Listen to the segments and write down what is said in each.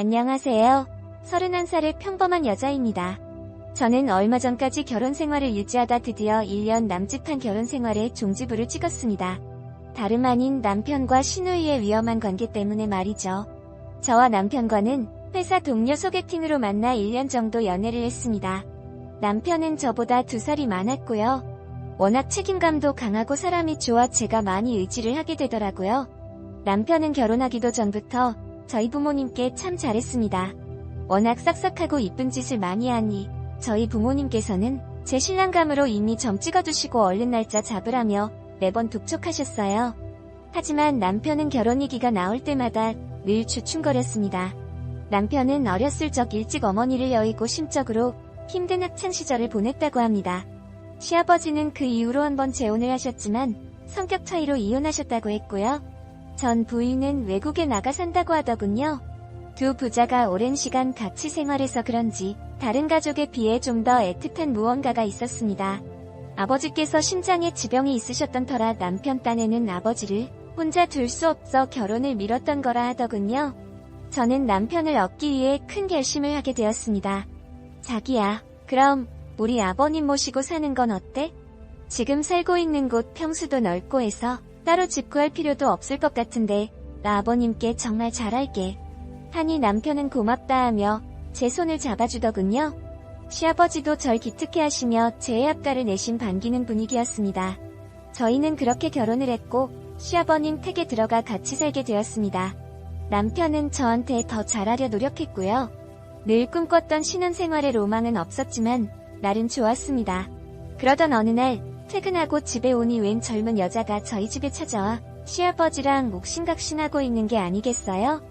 안녕하세요. 31살의 평범한 여자입니다. 저는 얼마 전까지 결혼 생활을 유지하다 드디어 1년 남짓한 결혼 생활에 종지부를 찍었습니다. 다름 아닌 남편과 시누이의 위험한 관계 때문에 말이죠. 저와 남편과는 회사 동료 소개팅으로 만나 1년 정도 연애를 했습니다. 남편은 저보다 2살이 많았고요. 워낙 책임감도 강하고 사람이 좋아 제가 많이 의지를 하게 되더라고요. 남편은 결혼하기도 전부터 저희 부모님께 참 잘했습니다. 워낙 싹싹하고 이쁜 짓을 많이 하니 저희 부모님께서는 제 신랑감으로 이미 점 찍어두시고 얼른 날짜 잡으라며 매번 독촉하셨어요. 하지만 남편은 결혼 얘기가 나올 때마다 늘 주춤거렸습니다. 남편은 어렸을 적 일찍 어머니를 여의고 심적으로 힘든 학창시절을 보냈다고 합니다. 시아버지는 그 이후로 한번 재혼을 하셨지만 성격 차이로 이혼하셨다고 했고요. 전 부인은 외국에 나가 산다고 하더군요. 두 부자가 오랜 시간 같이 생활해서 그런지 다른 가족에 비해 좀 더 애틋한 무언가가 있었습니다. 아버지께서 심장에 지병이 있으셨던 터라 남편 딴에는 아버지를 혼자 둘 수 없어 결혼을 미뤘던 거라 하더군요. 저는 남편을 얻기 위해 큰 결심을 하게 되었습니다. 자기야, 그럼 우리 아버님 모시고 사는 건 어때? 지금 살고 있는 곳 평수도 넓고 해서 따로 집 구할 필요도 없을 것 같은데 나 아버님께 정말 잘할게. 하니 남편은 고맙다 하며 제 손을 잡아주더군요. 시아버지도 절 기특해 하시며 제 합가를 내심 반기는 분위기였습니다. 저희는 그렇게 결혼을 했고 시아버님 댁에 들어가 같이 살게 되었습니다. 남편은 저한테 더 잘하려 노력했고요. 늘 꿈꿨던 신혼생활의 로망은 없었지만 나름 좋았습니다. 그러던 어느 날 퇴근하고 집에 오니 웬 젊은 여자가 저희 집에 찾아와 시아버지랑 옥신각신하고 있는 게 아니겠어요?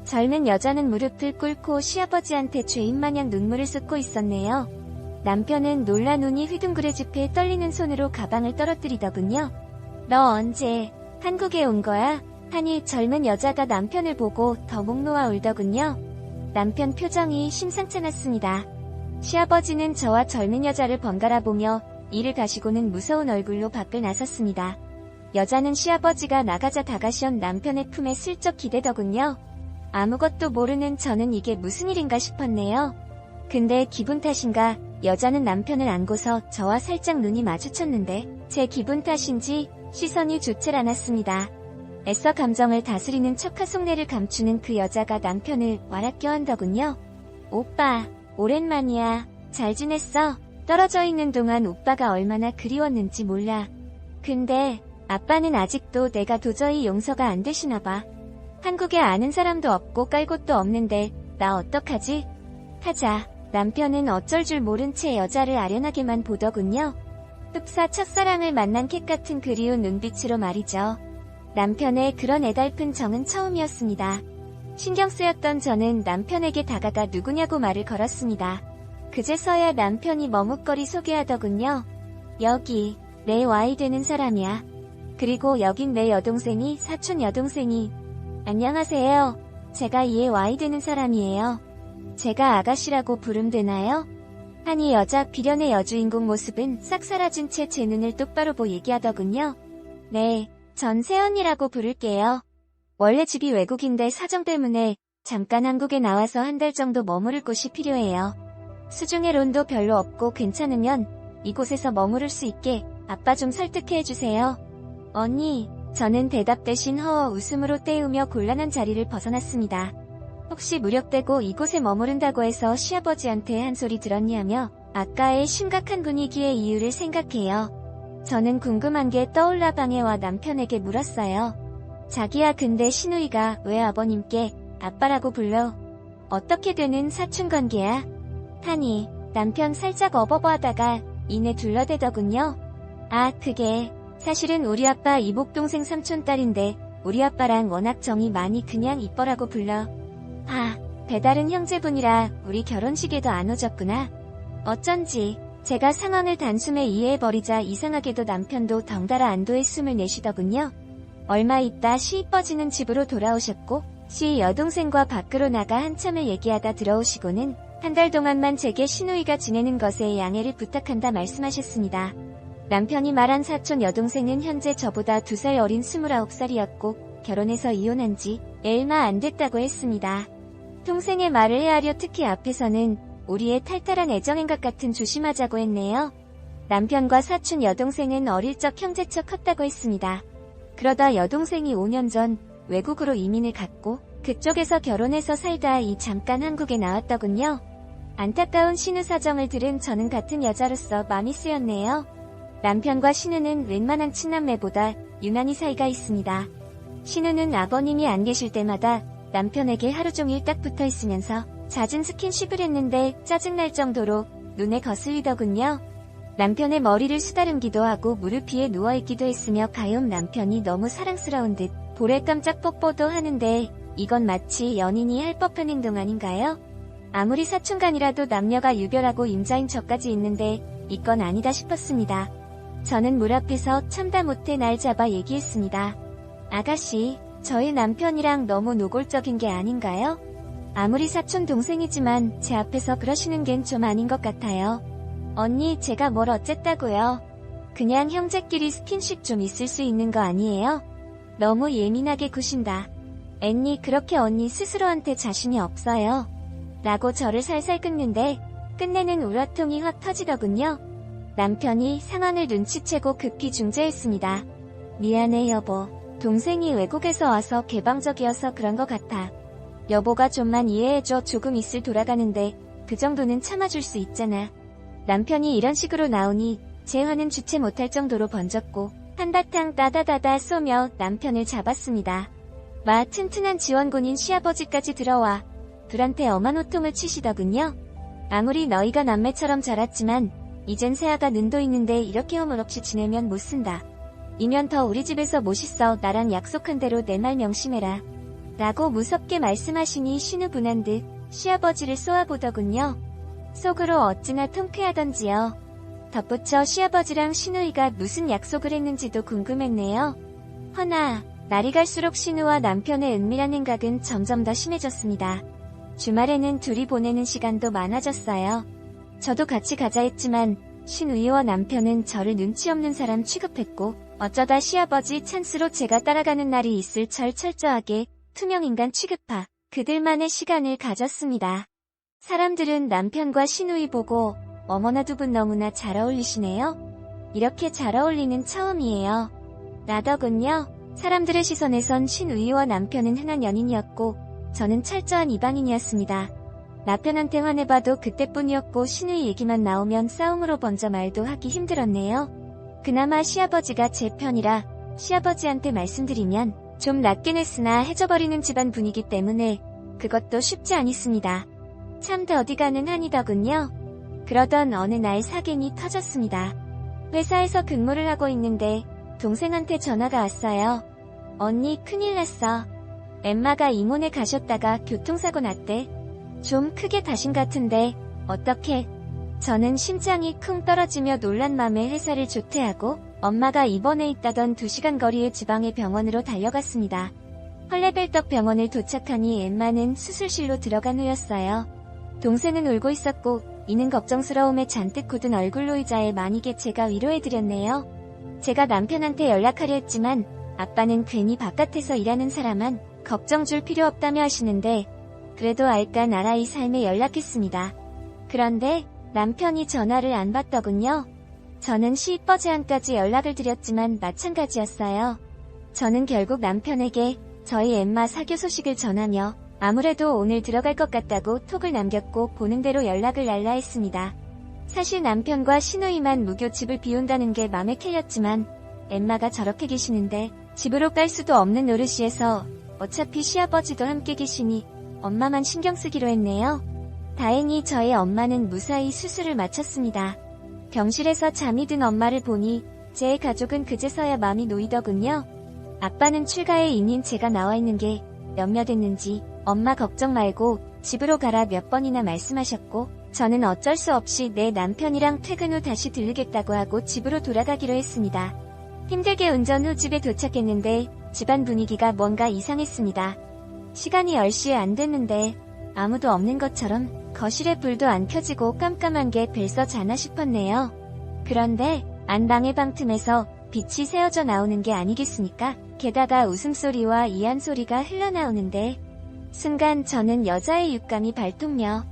젊은 여자는 무릎을 꿇고 시아버지한테 죄인마냥 눈물을 쏟고 있었네요. 남편은 놀라 눈이 휘둥그레집해 떨리는 손으로 가방을 떨어뜨리더군요. 너 언제 한국에 온 거야? 하니 젊은 여자가 남편을 보고 더목 놓아 울더군요. 남편 표정이 심상찮았습니다. 시아버지는 저와 젊은 여자를 번갈아 보며 이를 가시고는 무서운 얼굴로 밖을 나섰습니다. 여자는 시아버지가 나가자 다가시온 남편의 품에 슬쩍 기대더군요. 아무것도 모르는 저는 이게 무슨 일인가 싶었네요. 근데 기분 탓인가 여자는 남편을 안고서 저와 살짝 눈이 마주쳤는데 제 기분 탓인지 시선이 좋질 않았습니다. 애써 감정을 다스리는 척 하속내를 감추는 그 여자가 남편을 와락 껴안더군요. 오빠, 오랜만이야. 잘 지냈어? 떨어져 있는 동안 오빠가 얼마나 그리웠는지 몰라. 근데 아빠는 아직도 내가 도저히 용서가 안 되시나 봐. 한국에 아는 사람도 없고 깔 곳도 없는데 나 어떡하지? 하자 남편은 어쩔 줄 모른 채 여자를 아련하게만 보더군요. 흡사 첫사랑을 만난 캣 같은 그리운 눈빛으로 말이죠. 남편의 그런 애달픈 정은 처음이었습니다. 신경 쓰였던 저는 남편에게 다가가 누구냐고 말을 걸었습니다. 그제서야 남편이 머뭇거리 소개하더군요. 여기 내 와이 되는 사람이야. 그리고 여긴 내 여동생이 사촌 여동생이. 안녕하세요. 제가 이의 와이 되는 사람이에요. 제가 아가씨라고 부름 되나요? 하니 여자 비련의 여주인공 모습은 싹 사라진 채 제 눈을 똑바로 보고 얘기하더군요. 네, 전 새언니라고 부를게요. 원래 집이 외국인데 사정 때문에 잠깐 한국에 나와서 한 달 정도 머무를 곳이 필요해요. 수중에 론도 별로 없고 괜찮으면 이곳에서 머무를 수 있게 아빠 좀 설득해주세요. 언니, 저는 대답 대신 허어 웃음으로 떼우며 곤란한 자리를 벗어났습니다. 혹시 무력되고 이곳에 머무른다고 해서 시아버지한테 한 소리 들었냐며 아까의 심각한 분위기의 이유를 생각해요. 저는 궁금한 게 떠올라 방에 와 남편에게 물었어요. 자기야 근데 시누이가 왜 아버님께 아빠라고 불러? 어떻게 되는 사촌관계야? 하니 남편 살짝 어버버하다가 이내 둘러대더군요. 아 그게 사실은 우리 아빠 이복동생 삼촌딸인데 우리 아빠랑 워낙 정이 많이 그냥 이뻐라고 불러. 아 배다른 형제분이라 우리 결혼식에도 안 오셨구나. 어쩐지 제가 상황을 단숨에 이해해버리자 이상하게도 남편도 덩달아 안도의 숨을 내쉬더군요. 얼마 있다 시 이뻐지는 집으로 돌아오셨고 시 여동생과 밖으로 나가 한참을 얘기하다 들어오시고는 한 달 동안만 제게 시누이가 지내는 것에 양해를 부탁한다 말씀하셨습니다. 남편이 말한 사촌 여동생은 현재 저보다 2살 어린 29살이었고 결혼해서 이혼한 지 얼마 안 됐다고 했습니다. 동생의 말을 헤아려 특히 앞에서는 우리의 탈탈한 애정행각 같은 조심하자고 했네요. 남편과 사촌 여동생은 어릴 적 형제처 컸다고 했습니다. 그러다 여동생이 5년 전 외국으로 이민을 갔고 그쪽에서 결혼해서 살다 잠깐 한국에 나왔더군요. 안타까운 신우 사정을 들은 저는 같은 여자로서 마음이 쓰였네요. 남편과 신우는 웬만한 친남매보다 유난히 사이가 있습니다. 신우는 아버님이 안 계실 때마다 남편에게 하루 종일 딱 붙어 있으면서 잦은 스킨십을 했는데 짜증날 정도로 눈에 거슬리더군요. 남편의 머리를 쓰다듬기도 하고 무릎 위에 누워있기도 했으며 가엾 남편이 너무 사랑스러운 듯 볼에 깜짝 뽀뽀도 하는데 이건 마치 연인이 할 법한 행동 아닌가요? 아무리 사촌간이라도 남녀가 유별하고 임자인 저까지 있는데 이건 아니다 싶었습니다. 저는 물 앞에서 참다 못해 날 잡아 얘기했습니다. 아가씨, 저희 남편이랑 너무 노골적인 게 아닌가요? 아무리 사촌 동생이지만 제 앞에서 그러시는 겐 좀 아닌 것 같아요. 언니, 제가 뭘 어쨌다고요? 그냥 형제끼리 스킨십 좀 있을 수 있는 거 아니에요? 너무 예민하게 구신다. 앤니, 그렇게 언니 스스로한테 자신이 없어요. 라고 저를 살살 긁는데 끝내는 우라통이 확 터지더군요. 남편이 상황을 눈치채고 급히 중재했습니다. 미안해 여보. 동생이 외국에서 와서 개방적이어서 그런 것 같아. 여보가 좀만 이해해줘. 조금 있을 돌아가는데 그 정도는 참아줄 수 있잖아. 남편이 이런 식으로 나오니 제 화는 주체 못할 정도로 번졌고 한바탕 따다다다 쏘며 남편을 잡았습니다. 마 튼튼한 지원군인 시아버지까지 들어와 둘한테 엄한 호통을 치시더군요. 아무리 너희가 남매처럼 자랐지만 이젠 새아가 눈도 있는데 이렇게 허물없이 지내면 못 쓴다. 이면 더 우리 집에서 못 있어. 나랑 약속한 대로 내 말 명심해라. 라고 무섭게 말씀하시니 신우분한 듯 시아버지를 쏘아보더군요. 속으로 어찌나 통쾌하던지요. 덧붙여 시아버지랑 신우이가 무슨 약속을 했는지도 궁금했네요. 허나 날이 갈수록 신우와 남편의 은밀한 행각은 점점 더 심해졌습니다. 주말에는 둘이 보내는 시간도 많아졌어요. 저도 같이 가자 했지만 신우이와 남편은 저를 눈치 없는 사람 취급했고 어쩌다 시아버지 찬스로 제가 따라가는 날이 있을 철저하게 투명인간 취급하 그들만의 시간을 가졌습니다. 사람들은 남편과 신우이 보고 어머나 두 분 너무나 잘 어울리시네요. 이렇게 잘 어울리는 처음이에요. 라더군요. 사람들의 시선에선 신우이와 남편은 흔한 연인이었고 저는 철저한 이방인이었습니다. 남편한테 화내봐도 그때뿐이었고 신우이 얘기만 나오면 싸움으로 번져 말도 하기 힘들었네요. 그나마 시아버지가 제 편이라 시아버지한테 말씀드리면 좀 낫긴 했으나 해져버리는 집안 분위기 때문에 그것도 쉽지 않았습니다. 참 더디가는 한이더군요. 그러던 어느 날 사견이 터졌습니다. 회사에서 근무를 하고 있는데 동생한테 전화가 왔어요. 언니, 큰일 났어. 엠마가 이모네 가셨다가 교통사고 났대. 좀 크게 다신 같은데 어떡해? 저는 심장이 쿵 떨어지며 놀란 맘에 회사를 조퇴하고 엄마가 입원해 있다던 2시간 거리의 지방의 병원으로 달려갔습니다. 헐레벨떡 병원을 도착하니 엠마는 수술실로 들어간 후였어요. 동생은 울고 있었고 이는 걱정스러움에 잔뜩 굳은 얼굴로 의자에 마니게 제가 위로해드렸네요. 제가 남편한테 연락하려 했지만 아빠는 괜히 바깥에서 일하는 사람만 걱정 줄 필요 없다며 하시는데 그래도 알까 나라의 삶에 연락했습니다. 그런데 남편이 전화를 안 받더군요. 저는 시버제안까지 연락을 드렸지만 마찬가지였어요. 저는 결국 남편에게 저희 엠마 사교 소식을 전하며 아무래도 오늘 들어갈 것 같다고 톡을 남겼고 보는 대로 연락을 날라 했습니다. 사실 남편과 신우이만 무교 집을 비운다는 게 맘에 킬렸지만 엠마가 저렇게 계시는데 집으로 깔 수도 없는 노릇이에서 어차피 시아버지도 함께 계시니 엄마만 신경 쓰기로 했네요. 다행히 저희 엄마는 무사히 수술을 마쳤습니다. 병실에서 잠이 든 엄마를 보니 제 가족은 그제서야 마음이 놓이더군요. 아빠는 출가에 있는 제가 나와 있는 게 몇몇 했는지 엄마 걱정 말고 집으로 가라 몇 번이나 말씀하셨고 저는 어쩔 수 없이 내 남편이랑 퇴근 후 다시 들르겠다고 하고 집으로 돌아가기로 했습니다. 힘들게 운전 후 집에 도착했는데 집안 분위기가 뭔가 이상했습니다. 시간이 10시에 안 됐는데 아무도 없는 것처럼 거실에 불도 안 켜지고 깜깜한 게 벌써 자나 싶었네요. 그런데 안방의 방틈에서 빛이 새어져 나오는 게 아니겠습니까? 게다가 웃음소리와 이한 소리가 흘러나오는데 순간 저는 여자의 육감이 발톱며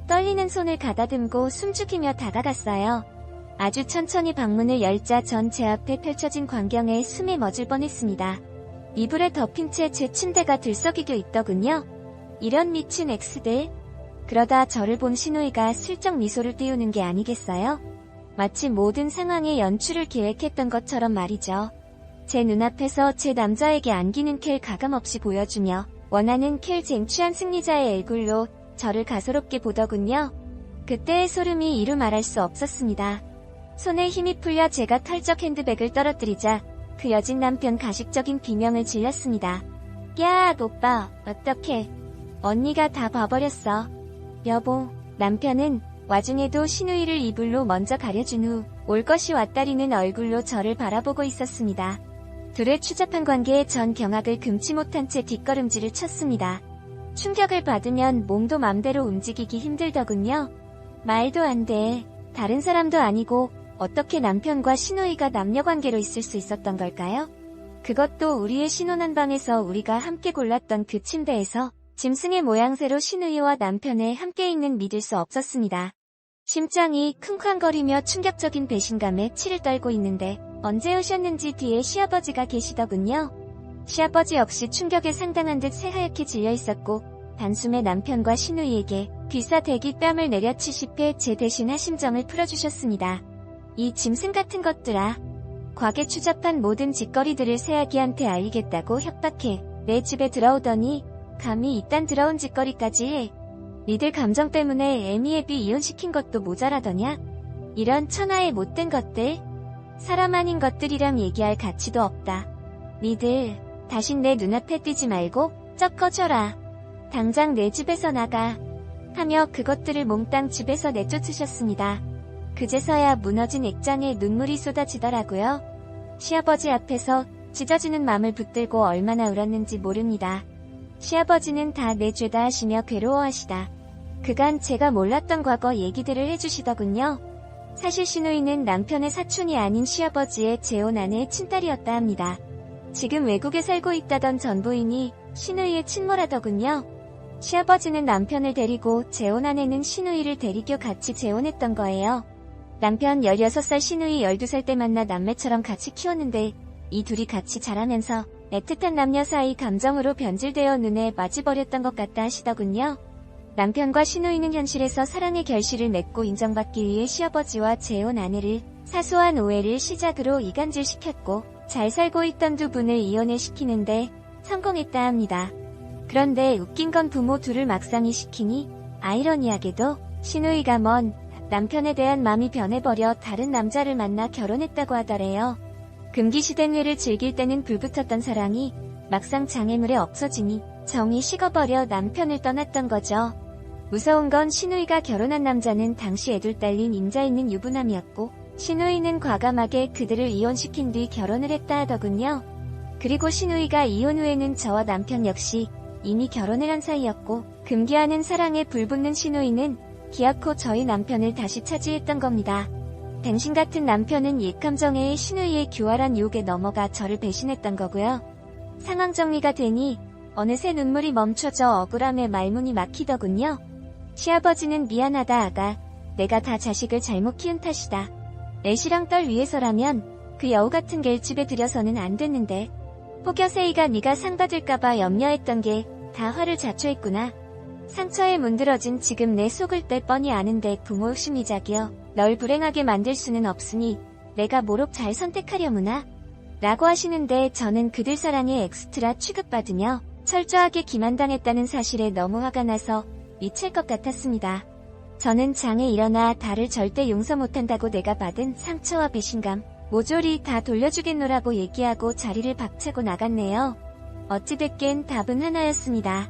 떨리는 손을 가다듬고 숨죽이며 다가갔어요. 아주 천천히 방문을 열자 전 제 앞에 펼쳐진 광경에 숨에 멎을 뻔했습니다. 이불에 덮인 채 제 침대가 들썩이고 있더군요. 이런 미친 엑스들. 그러다 저를 본 신우이가 슬쩍 미소를 띄우는 게 아니겠어요? 마치 모든 상황의 연출을 계획했던 것처럼 말이죠. 제 눈앞에서 제 남자에게 안기는 켈 가감없이 보여주며 원하는 켈 쟁취한 승리자의 얼굴로 저를 가소롭게 보더군요. 그때의 소름이 이루 말할 수 없었습니다. 손에 힘이 풀려 제가 털쩍 핸드백을 떨어뜨리자 그 여진 남편 가식적인 비명을 질렀습니다. 야, 오빠, 어떡해. 언니가 다 봐버렸어. 여보, 남편은 와중에도 신우이를 이불로 먼저 가려준 후 올 것이 왔다리는 얼굴로 저를 바라보고 있었습니다. 둘의 추잡한 관계에 전 경악을 금치 못한 채 뒷걸음질을 쳤습니다. 충격을 받으면 몸도 맘대로 움직이기 힘들더군요. 말도 안 돼. 다른 사람도 아니고 어떻게 남편과 신우이가 남녀관계로 있을 수 있었던 걸까요? 그것도 우리의 신혼한 방에서 우리가 함께 골랐던 그 침대에서 짐승의 모양새로 신우이와 남편의 함께 있는 믿을 수 없었습니다. 심장이 쿵쾅거리며 충격적인 배신감에 치를 떨고 있는데 언제 오셨는지 뒤에 시아버지가 계시더군요. 시아버지 역시 충격에 상당한 듯 새하얗게 질려있었고 단숨에 남편과 신우이에게 귀싸대기 뺨을 내려치시해 제 대신 하심정을 풀어주셨습니다. 이 짐승 같은 것들아. 과게 추잡한 모든 짓거리들을 새아기한테 알리겠다고 협박해 내 집에 들어오더니 감히 이딴 더러운 짓거리까지 해. 니들 감정 때문에 애미애비 이혼시킨 것도 모자라더냐? 이런 천하의 못된 것들. 사람 아닌 것들이랑 얘기할 가치도 없다. 니들 다신 내 눈앞에 띄지 말고 쩍 꺼져라. 당장 내 집에서 나가. 하며 그것들을 몽땅 집에서 내쫓으셨습니다. 그제서야 무너진 액장에 눈물이 쏟아지더라고요. 시아버지 앞에서 찢어지는 맘을 붙들고 얼마나 울었는지 모릅니다. 시아버지는 다 내 죄다 하시며 괴로워하시다. 그간 제가 몰랐던 과거 얘기들을 해주시더군요. 사실 신우이는 남편의 사촌이 아닌 시아버지의 재혼 아내의 친딸이었다 합니다. 지금 외국에 살고 있다던 전 부인이 신우이의 친모라더군요. 시아버지는 남편을 데리고 재혼 아내는 신우이를 데리고 같이 재혼했던 거예요. 남편 16살 신우이 12살 때 만나 남매처럼 같이 키웠는데 이 둘이 같이 자라면서 애틋한 남녀 사이 감정으로 변질되어 눈에 맞이버렸던 것 같다 하시더군요. 남편과 신우이는 현실에서 사랑의 결실을 맺고 인정받기 위해 시아버지와 재혼 아내를 사소한 오해를 시작으로 이간질시켰고 잘 살고 있던 두 분을 이혼을 시키는데 성공했다 합니다. 그런데 웃긴 건 부모 둘을 막상이 시키니 아이러니하게도 신우이가 먼 남편에 대한 마음이 변해버려 다른 남자를 만나 결혼했다고 하더래요. 금기시된 회를 즐길 때는 불붙었던 사랑이 막상 장애물에 없어지니 정이 식어버려 남편을 떠났던 거죠. 무서운 건 신우이가 결혼한 남자는 당시 애둘 딸린 임자 있는 유부남이었고 신우이는 과감하게 그들을 이혼시킨 뒤 결혼을 했다 하더군요. 그리고 신우이가 이혼 후에는 저와 남편 역시 이미 결혼을 한 사이였고 금기하는 사랑에 불붙는 신우이는 기어코 저희 남편을 다시 차지했던 겁니다. 당신 같은 남편은 옛감정의 신우이의 교활한 유혹에 넘어가 저를 배신했던 거고요. 상황 정리가 되니 어느새 눈물이 멈춰져 억울함에 말문이 막히더군요. 시아버지는 미안하다 아가. 내가 다 자식을 잘못 키운 탓이다. 애시랑 딸 위해서라면 그 여우 같은 개 집에 들여서는 안 됐는데. 포겨세이가 네가 상 받을까봐 염려했던 게 다 화를 자초했구나. 상처에 문드러진 지금 내 속을 때 뻔히 아는데 부모 욕심이작이여. 널 불행하게 만들 수는 없으니 내가 모록 잘 선택하려무나. 라고 하시는데 저는 그들 사랑에 엑스트라 취급받으며 철저하게 기만당했다는 사실에 너무 화가 나서 미칠 것 같았습니다. 저는 장에 일어나 달을 절대 용서 못한다고 내가 받은 상처와 배신감, 모조리 다 돌려주겠노라고 얘기하고 자리를 박차고 나갔네요. 어찌됐든 답은 하나였습니다.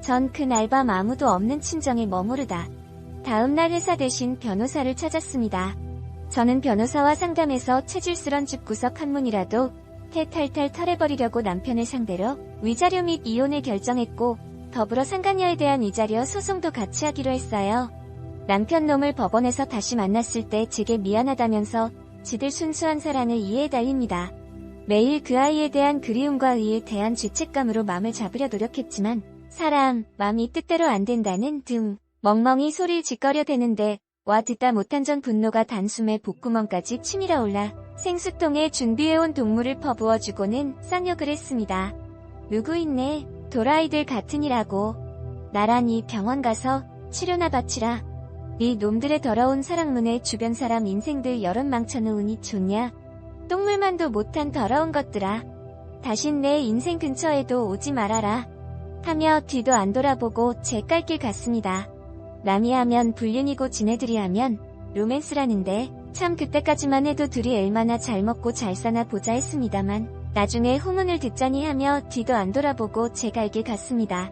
전 그날 밤 아무도 없는 친정에 머무르다 다음날 회사 대신 변호사를 찾았습니다. 저는 변호사와 상담해서 체질스런 집구석 한 문이라도 탈탈 털어버리려고 남편을 상대로 위자료 및 이혼을 결정했고 더불어 상간녀에 대한 위자료 소송도 같이 하기로 했어요. 남편 놈을 법원에서 다시 만났을 때 제게 미안하다면서 지들 순수한 사랑을 이해해달립니다. 매일 그 아이에 대한 그리움과 의에 대한 죄책감으로 마음을 잡으려 노력했지만 사람, 마음이 뜻대로 안 된다는 등 멍멍이 소리를 짓거려 대는데 와 듣다 못한 전 분노가 단숨에 복구멍까지 치밀어 올라 생수통에 준비해온 동물을 퍼부어주고는 쌍욕을 했습니다. 누구 있네, 도라이들 같으니라고. 나란히 병원 가서 치료나 받치라. 네 놈들의 더러운 사랑문에 주변 사람 인생들 여럿 망쳐놓으니 좋냐? 똥물만도 못한 더러운 것들아. 다신 내 인생 근처에도 오지 말아라. 하며 뒤도 안 돌아보고 제 깔길 갔습니다. 남이 하면 불륜이고 지네들이 하면 로맨스라는데 참 그때까지만 해도 둘이 얼마나 잘 먹고 잘 사나 보자 했습니다만 나중에 후문을 듣자니 하며 뒤도 안 돌아보고 제 갈 길 갔습니다.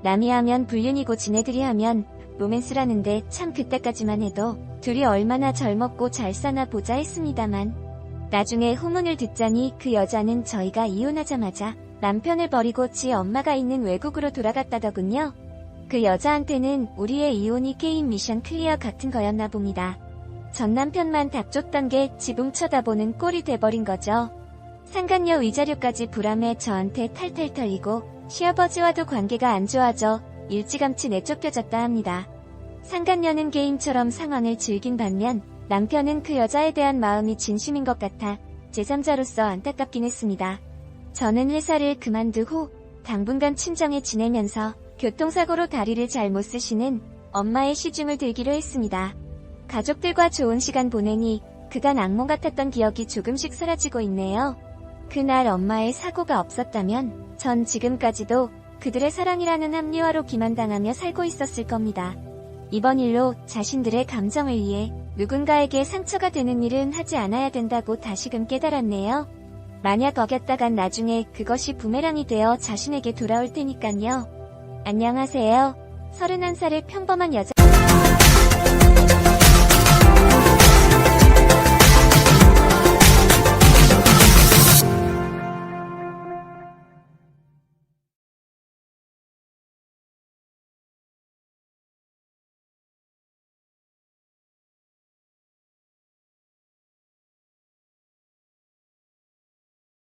남이 하면 불륜이고 지네들이 하면 로맨스라는데 참 그때까지만 해도 둘이 얼마나 잘 먹고 잘 사나 보자 했습니다만 나중에 후문을 듣자니 그 여자는 저희가 이혼하자마자 남편을 버리고 지 엄마가 있는 외국으로 돌아갔다더군요. 그 여자한테는 우리의 이혼이 게임 미션 클리어 같은 거였나 봅니다. 전 남편만 답줬던 게 지붕 쳐다보는 꼴이 돼버린 거죠. 상간녀 위자료까지 불암해 저한테 탈탈 털리고 시아버지와도 관계가 안 좋아져 일찌감치 내쫓겨졌다 합니다. 상간녀는 게임처럼 상황을 즐긴 반면 남편은 그 여자에 대한 마음이 진심인 것 같아 제3자로서 안타깝긴 했습니다. 저는 회사를 그만두 후 당분간 친정에 지내면서 교통사고로 다리를 잘못 쓰시는 엄마의 시중을 들기로 했습니다. 가족들과 좋은 시간 보내니 그간 악몽 같았던 기억이 조금씩 사라지고 있네요. 그날 엄마의 사고가 없었다면 전 지금까지도 그들의 사랑이라는 합리화로 기만당하며 살고 있었을 겁니다. 이번 일로 자신들의 감정을 위해 누군가에게 상처가 되는 일은 하지 않아야 된다고 다시금 깨달았네요. 만약 어겼다간 나중에 그것이 부메랑이 되어 자신에게 돌아올 테니깐요. 안녕하세요. 31살의 평범한 여자